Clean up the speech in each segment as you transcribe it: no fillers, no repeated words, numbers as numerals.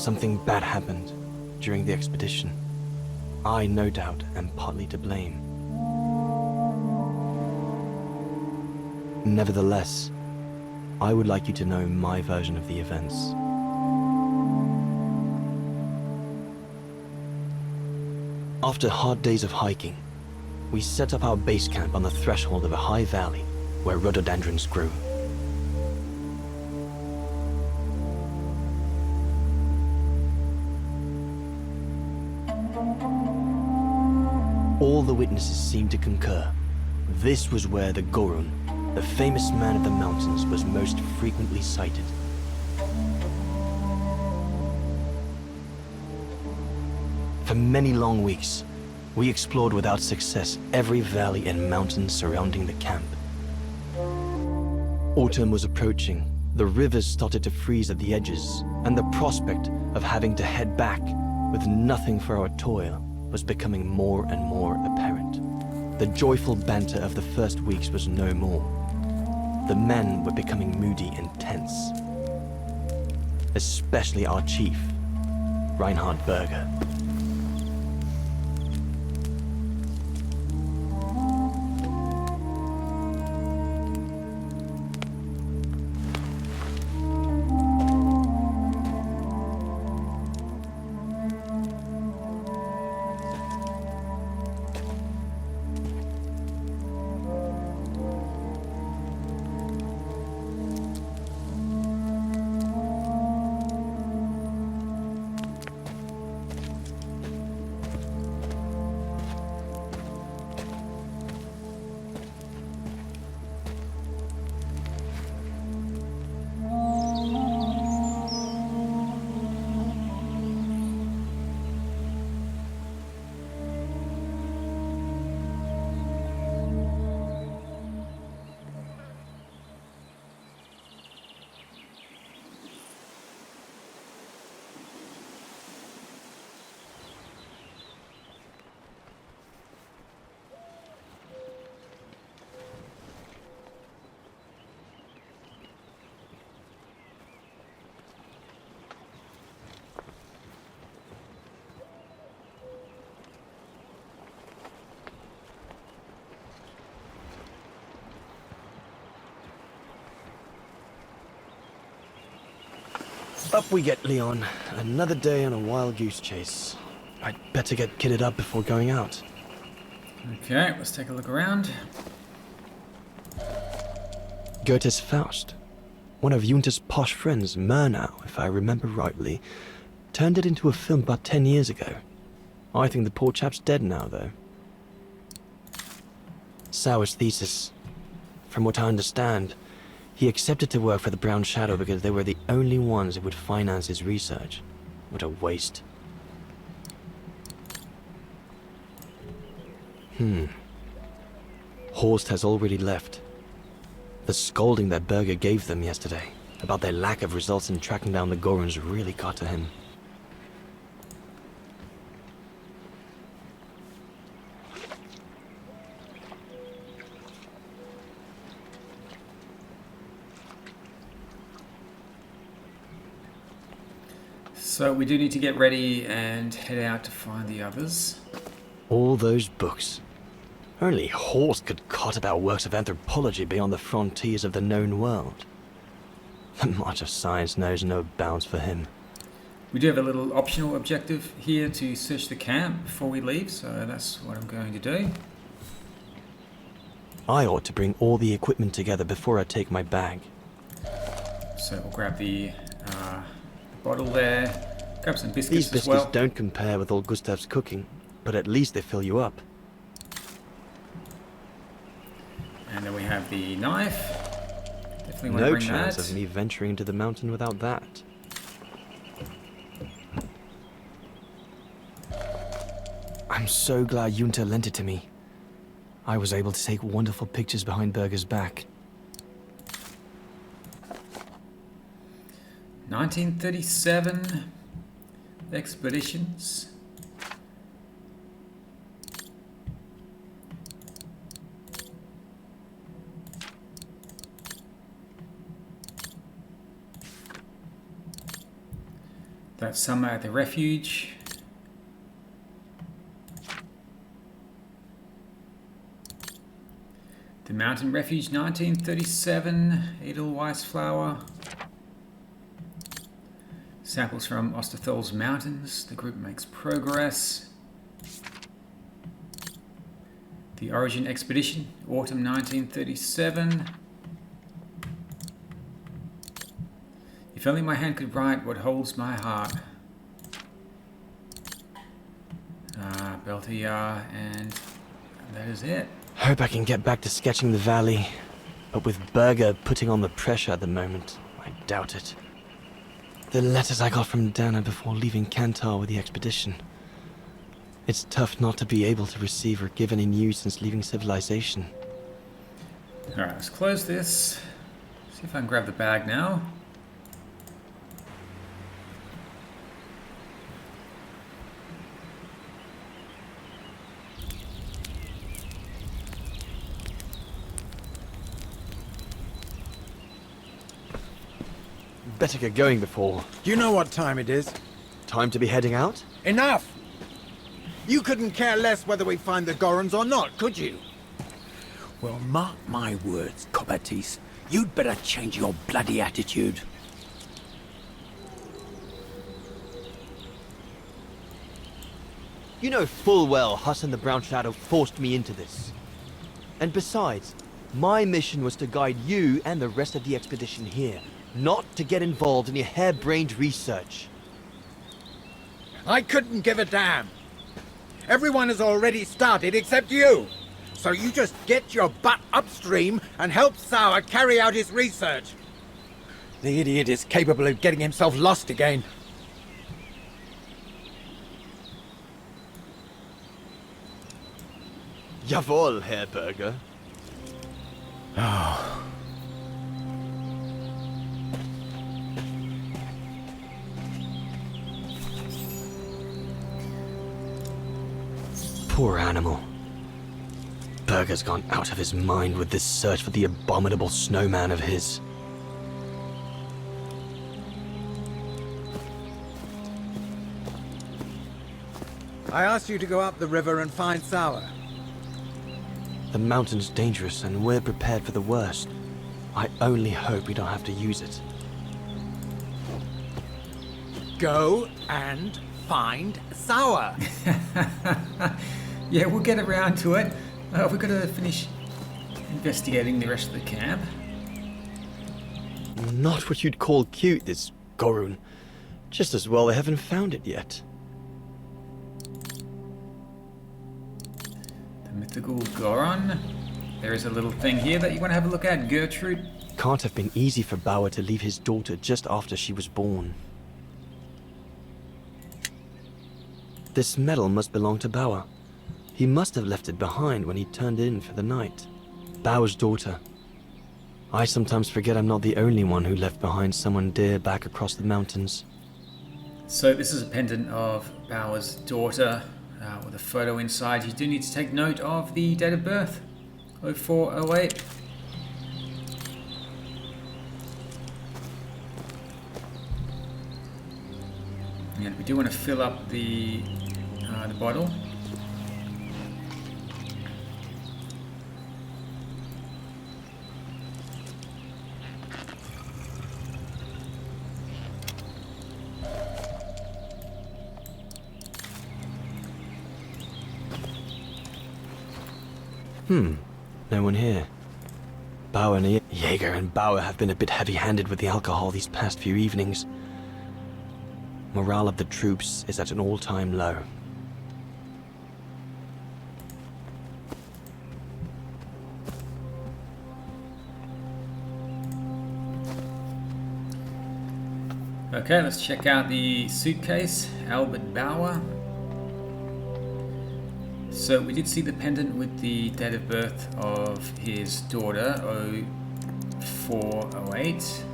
Something bad happened during the expedition. I, no doubt, am partly to blame. Nevertheless, I would like you to know my version of the events. After hard days of hiking, we set up our base camp on the threshold of a high valley where rhododendrons grew. All the witnesses seemed to concur. This was where the Gorun, the famous man of the mountains, was most frequently sighted. For many long weeks, we explored without success every valley and mountain surrounding the camp. Autumn was approaching, the rivers started to freeze at the edges, and the prospect of having to head back with nothing for our toil was becoming more and more apparent. The joyful banter of the first weeks was no more. The men were becoming moody and tense. Especially our chief, Reinhard Berger. Up we get, Leon. Another day on a wild goose chase. I'd better get kitted up before going out. Okay, let's take a look around. Goethe's Faust. One of Junter's posh friends, Murnau, if I remember rightly, turned it into a film about 10 years ago. I think the poor chap's dead now, though. Sauer's thesis. From what I understand, he accepted to work for the Brown Shadow because they were the only ones who would finance his research. What a waste. Horst has already left. The scolding that Berger gave them yesterday about their lack of results in tracking down the Goruns really got to him. So we do need to get ready and head out to find the others. All those books. Only Horst could cot about works of anthropology beyond the frontiers of the known world. The march of science knows no bounds for him. We do have a little optional objective here to search the camp before we leave, so that's what I'm going to do. I ought to bring all the equipment together before I take my bag. So we'll grab the bottle there. Grab some biscuits These as biscuits well. don't compare with old Gustav's cooking, but at least they fill you up. And then we have the knife. Definitely want to No bring chance that. of me venturing into the mountain without that. I'm so glad Junter lent it to me. I was able to take wonderful pictures behind Berger's back. 1937 expeditions. That summer at the refuge. The Mountain Refuge, 1937, Edelweiss flower. Samples from Osterthol's Mountains. The group makes progress. The Origin Expedition, autumn 1937. If only my hand could write what holds my heart. Baltayar, and that is it. Hope I can get back to sketching the valley, but with Berger putting on the pressure at the moment, I doubt it. The letters I got from Dana before leaving Kantar with the expedition. It's tough not to be able to receive or give any news since leaving civilization. Alright, let's close this. See if I can grab the bag now. Better get going before... Do you know what time it is? Time to be heading out? Enough! You couldn't care less whether we find the Gorons or not, could you? Well, mark my words, Copperteeth. You'd better change your bloody attitude. You know full well Huss and the Brown Shadow forced me into this. And besides, my mission was to guide you and the rest of the expedition here, not to get involved in your harebrained research. I couldn't give a damn. Everyone has already started except you. So you just get your butt upstream and help Sauer carry out his research. The idiot is capable of getting himself lost again. Jawohl, Herr Berger. Oh. Poor animal. Berger's gone out of his mind with this search for the abominable snowman of his. I asked you to go up the river and find Sauer. The mountain's dangerous and we're prepared for the worst. I only hope we don't have to use it. Go and find Sauer. Yeah, we'll get around to it. We've got to finish investigating the rest of the camp. Not what you'd call cute, this Gorun. Just as well they haven't found it yet. The mythical Goron. There is a little thing here that you want to have a look at, Gertrude. Can't have been easy for Bauer to leave his daughter just after she was born. This medal must belong to Bauer. He must have left it behind when he turned in for the night. Bauer's daughter. I sometimes forget I'm not the only one who left behind someone dear back across the mountains. So this is a pendant of Bauer's daughter with a photo inside. You do need to take note of the date of birth, 0408. And we do want to fill up the bottle. No one here. Bauer and Jaeger and Bauer have been a bit heavy-handed with the alcohol these past few evenings. Morale of the troops is at an all-time low. Okay, let's check out the suitcase, Albert Bauer. So we did see the pendant with the date of birth of his daughter, 0408.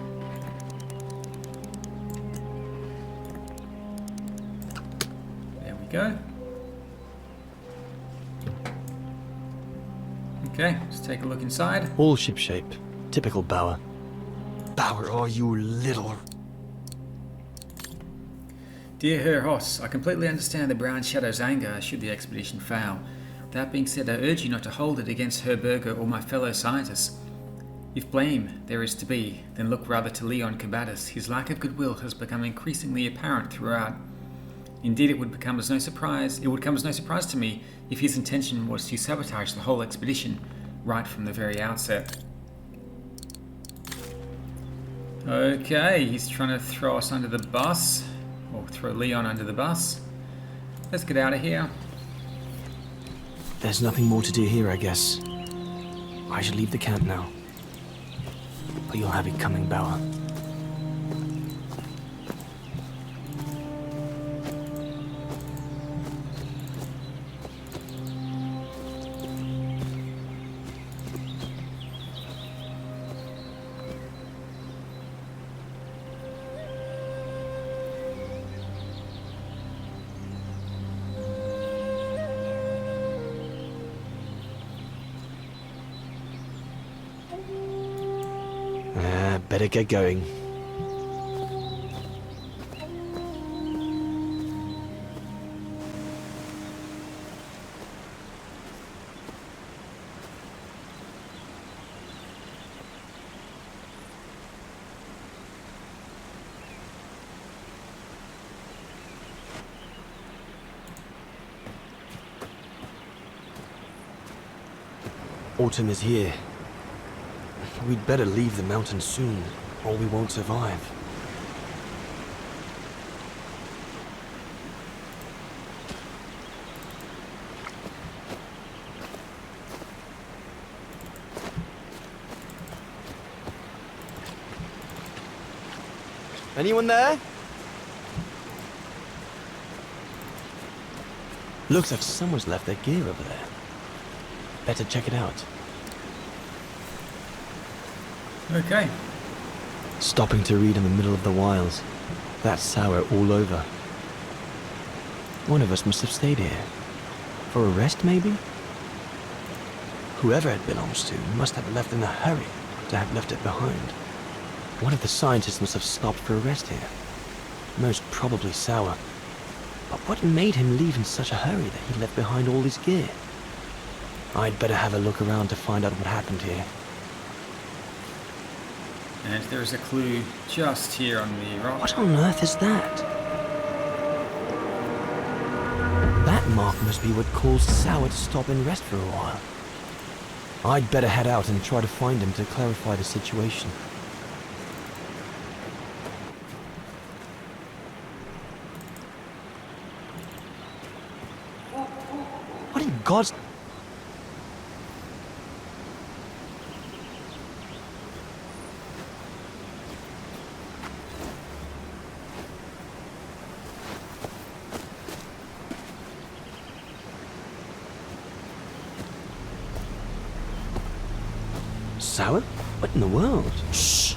There we go. Okay, let's take a look inside. All shipshape. Typical Bauer. Bauer, are you little... Dear Herr Hoss, I completely understand the Brown Shadow's anger should the expedition fail. That being said, I urge you not to hold it against Herr Berger or my fellow scientists. If blame there is to be, then look rather to Leon Cabatis. His lack of goodwill has become increasingly apparent throughout. Indeed, it would come as no surprise to me if his intention was to sabotage the whole expedition right from the very outset. Okay, he's trying to throw us under the bus, or throw Leon under the bus. Let's get out of here. There's nothing more to do here, I guess. I should leave the camp now. But you'll have it coming, Bauer. Better get going. Autumn is here. We'd better leave the mountains soon, or we won't survive. Anyone there? Looks like someone's left their gear over there. Better check it out. Okay. Stopping to read in the middle of the wilds. That's sour all over. One of us must have stayed here. For a rest, maybe? Whoever it belongs to must have left in a hurry to have left it behind. One of the scientists must have stopped for a rest here. Most probably Sour. But what made him leave in such a hurry that he left behind all his gear? I'd better have a look around to find out what happened here. And there's a clue just here on the rock. What on earth is that? That mark must be what caused Sour to stop and rest for a while. I'd better head out and try to find him to clarify the situation. What in God's... Sour? What in the world? Shh!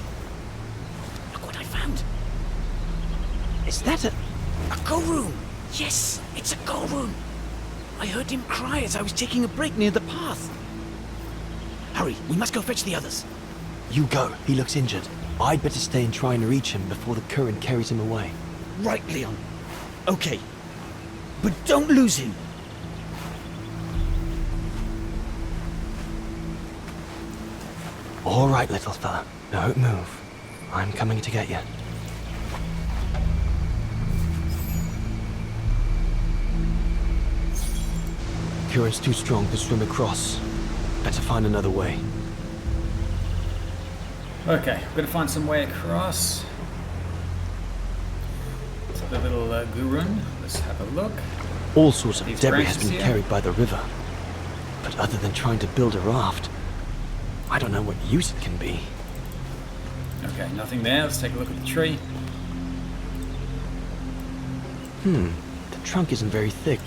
Look what I found. Is that a... A go room! Yes, it's a go room! I heard him cry as I was taking a break near the path. Hurry, we must go fetch the others. You go. He looks injured. I'd better stay and try and reach him before the current carries him away. Right, Leon. Okay. But don't lose him. All right, little fella. Don't move. I'm coming to get you. Current's too strong to swim across. Better find another way. Okay, we're gonna find some way across. So the little gurun. Let's have a look. All sorts of These debris has branches been here? carried by the river. But other than trying to build a raft, I don't know what use it can be. Okay, nothing there. Let's take a look at the tree. The trunk isn't very thick.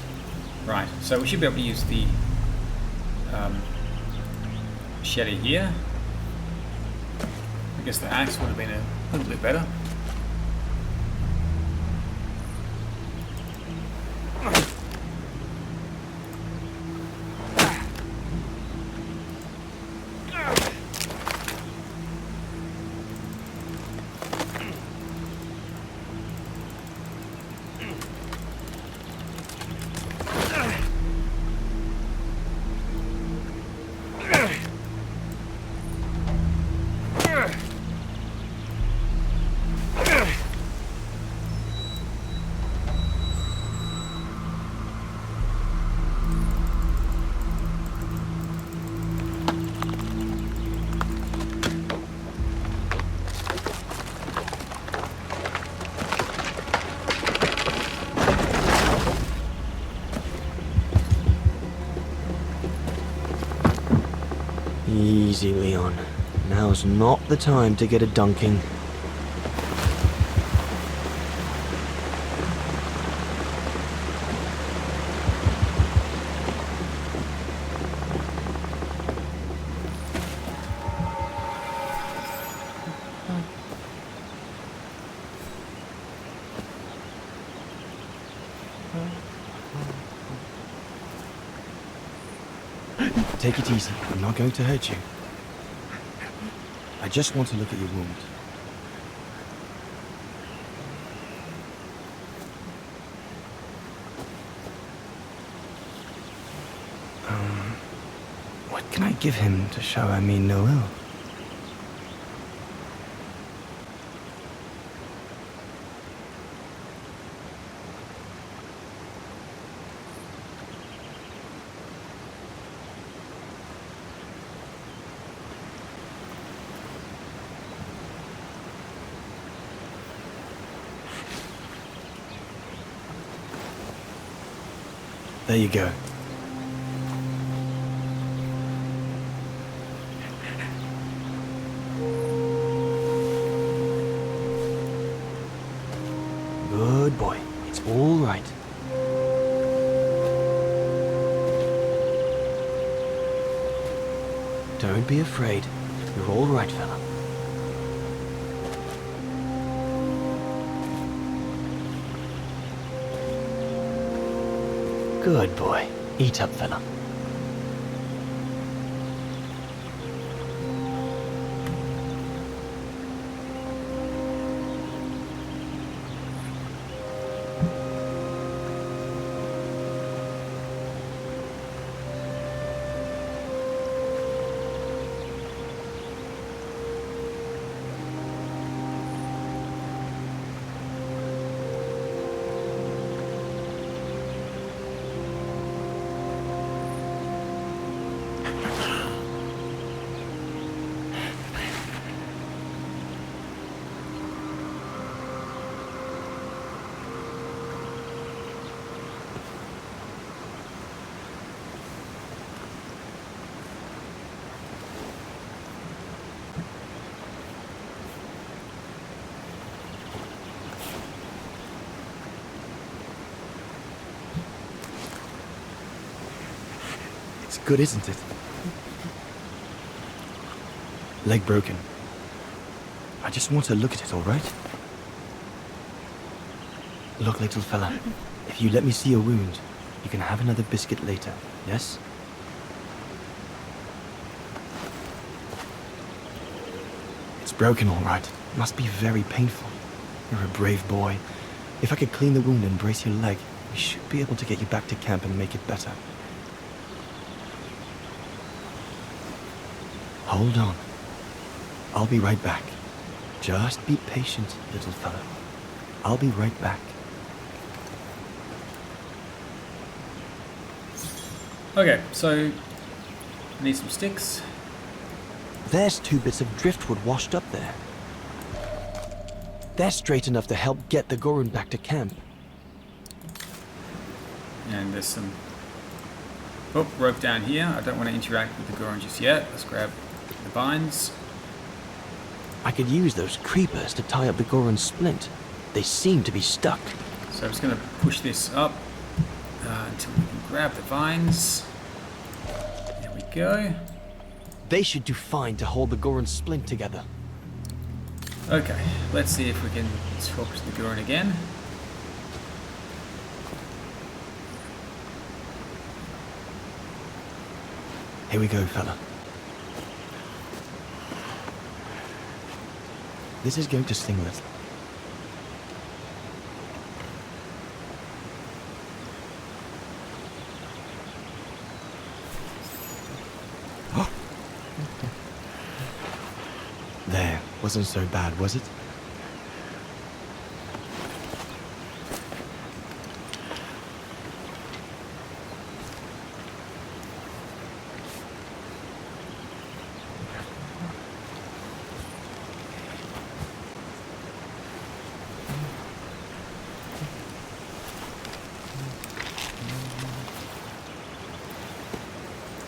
Right, so we should be able to use the machete here. I guess the axe would have been a little bit better. Now's not the time to get a dunking. Take it easy. I'm not going to hurt you. I just want to look at your wound. What can I give him to show I mean no ill? There you go. Good boy. It's all right. Don't be afraid. You're all right, fella. Good boy. Eat up, fella. It's good, isn't it? Leg broken. I just want to look at it, all right? Look, little fella. If you let me see your wound, you can have another biscuit later, yes? It's broken, all right. It must be very painful. You're a brave boy. If I could clean the wound and brace your leg, we should be able to get you back to camp and make it better. Hold on. I'll be right back. Just be patient, little fella. I'll be right back. Okay, so I need some sticks. There's 2 bits of driftwood washed up there. They're straight enough to help get the Gorun back to camp. And there's some rope down here. I don't want to interact with the Gorun just yet. Let's grab the vines. I could use those creepers to tie up the Gorun splint. They seem to be stuck. So I'm just going to push this up until we can grab the vines. There we go. They should do fine to hold the Gorun splint together. Okay, let's see if we can talk to the Gorun again. Here we go, fella. This is going to sting a little. There, wasn't so bad, was it?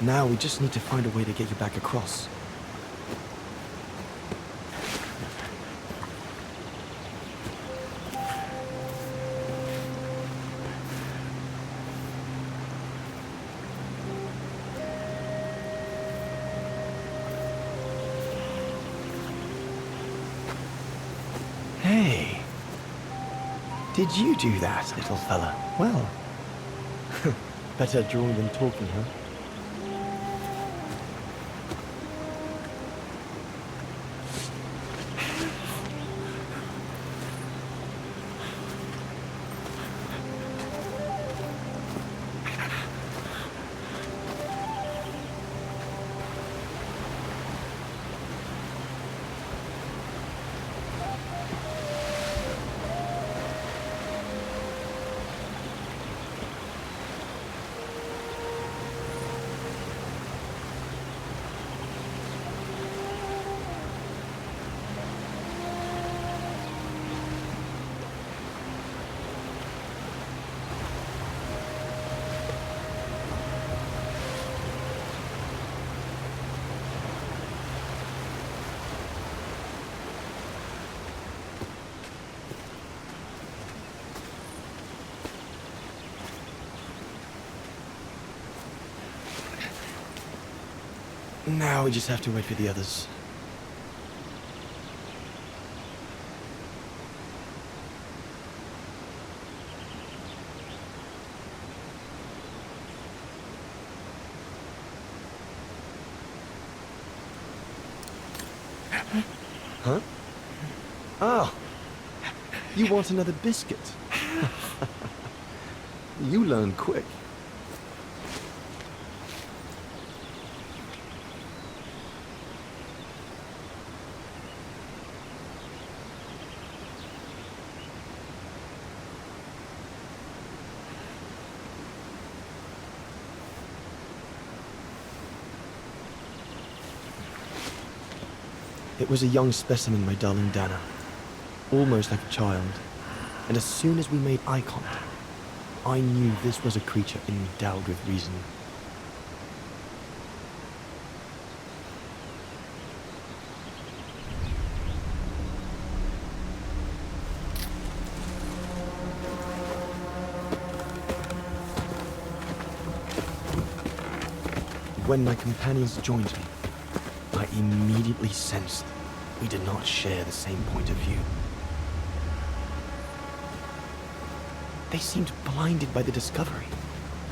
Now we just need to find a way to get you back across. Did you do that, little fella? Well, better drawing than talking, huh? Now we just have to wait for the others. Huh? Oh, you want another biscuit? You learn quick. It was a young specimen, my darling Dana. Almost like a child. And as soon as we made eye contact, I knew this was a creature endowed with reason. When my companions joined me, I immediately sensed we did not share the same point of view. They seemed blinded by the discovery.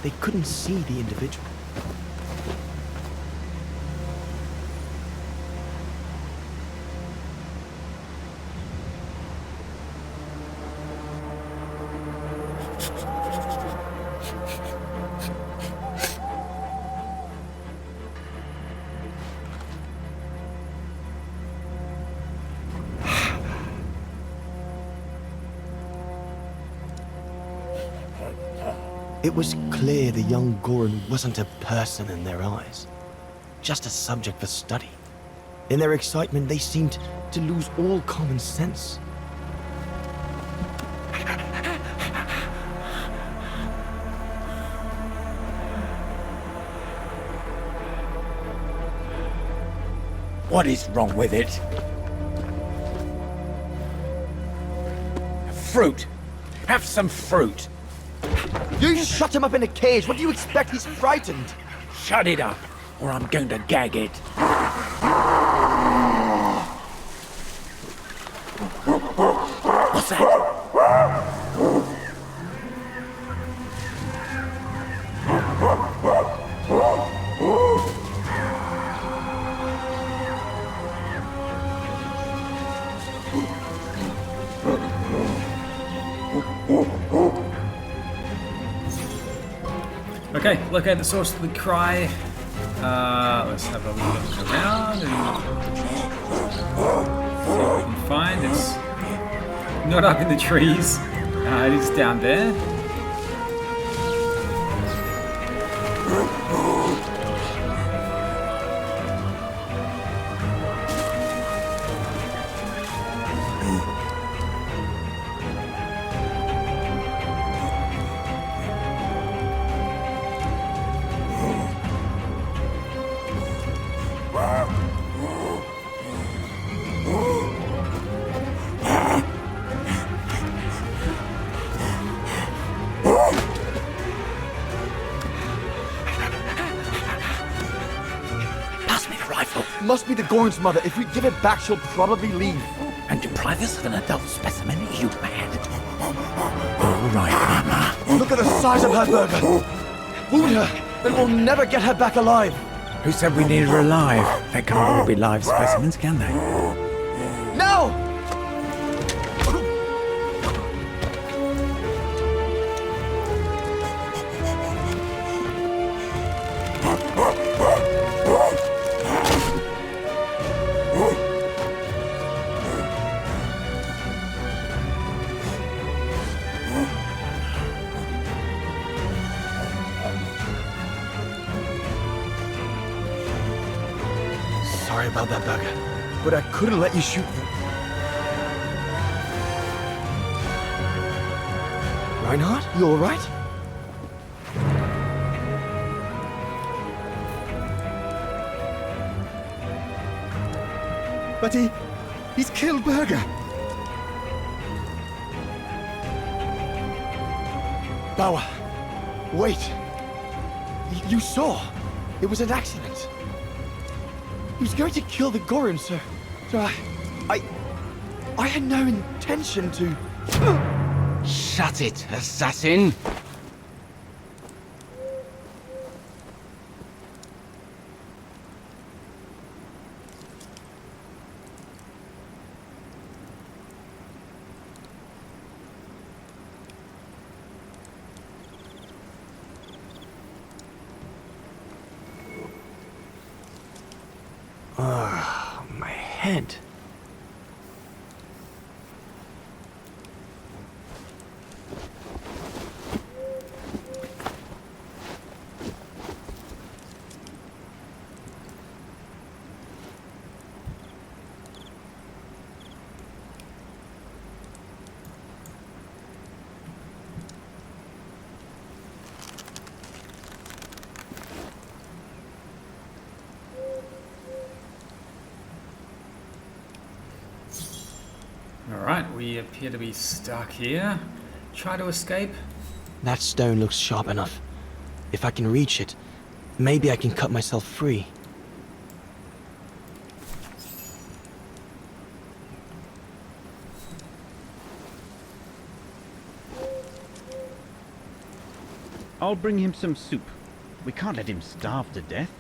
They couldn't see the individual. It was clear the young Goran wasn't a person in their eyes, just a subject for study. In their excitement, they seemed to lose all common sense. What is wrong with it? Fruit! Have some fruit! You shut him up in a cage. What do you expect? He's frightened. Shut it up, or I'm going to gag it. What's that? Okay, locate the source of the cry. Let's have a look around and see what we can find. It's not up in the trees. It is down there. Must be the Gorn's mother. If we give it back, she'll probably leave. And deprive us of an adult specimen? Are you mad? All right, Mama. Look at the size of her, Burger! Wound her, then we'll never get her back alive! Who said we needed her alive? They can't all be live specimens, can they? No! Sorry about that, Burger, but I couldn't let you shoot them. Reinhard, you all right? But he's killed Burger. Bauer, wait. You saw. It was an accident. He was going to kill the Gorim, sir. So I had no intention to... Shut it, assassin! My head. Alright, we appear to be stuck here. Try to escape. That stone looks sharp enough. If I can reach it, maybe I can cut myself free. I'll bring him some soup. We can't let him starve to death.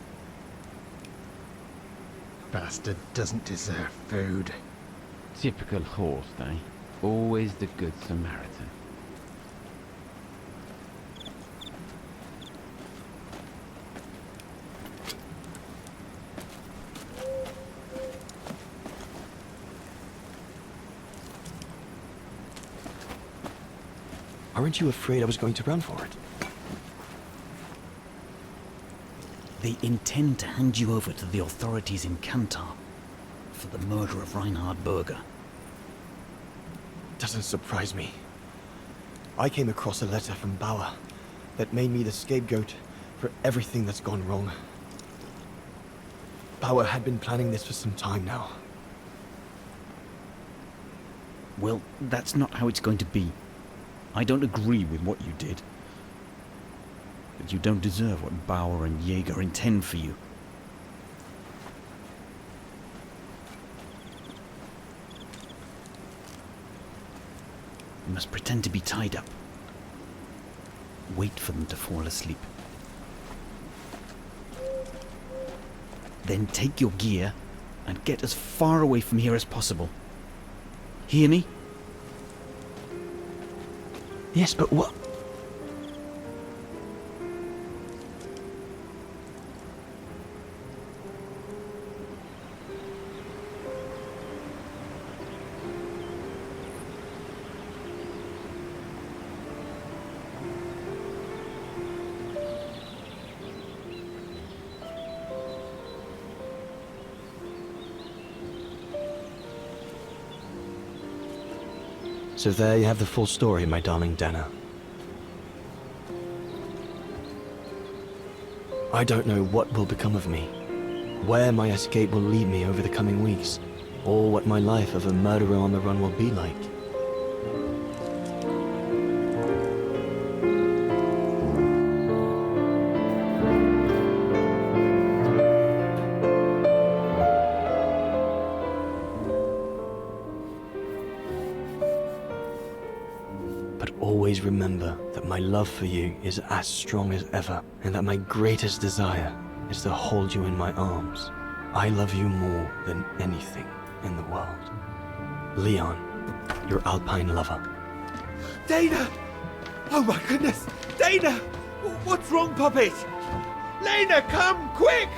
Bastard doesn't deserve food. Typical horse, eh? Always the good Samaritan. Aren't you afraid I was going to run for it? They intend to hand you over to the authorities in Kantar for the murder of Reinhard Berger. Doesn't surprise me. I came across a letter from Bauer that made me the scapegoat for everything that's gone wrong. Bauer had been planning this for some time now. Well, that's not how it's going to be. I don't agree with what you did. But you don't deserve what Bauer and Jaeger intend for you. You must pretend to be tied up. Wait for them to fall asleep. Then take your gear and get as far away from here as possible. Hear me? Yes, but what? So there you have the full story, my darling Dana. I don't know what will become of me, where my escape will lead me over the coming weeks, or what my life of a murderer on the run will be like. But always remember that my love for you is as strong as ever, and that my greatest desire is to hold you in my arms. I love you more than anything in the world. Leon, your Alpine lover. Dana! Oh my goodness! Dana! What's wrong, Puppet? Lena, come, quick!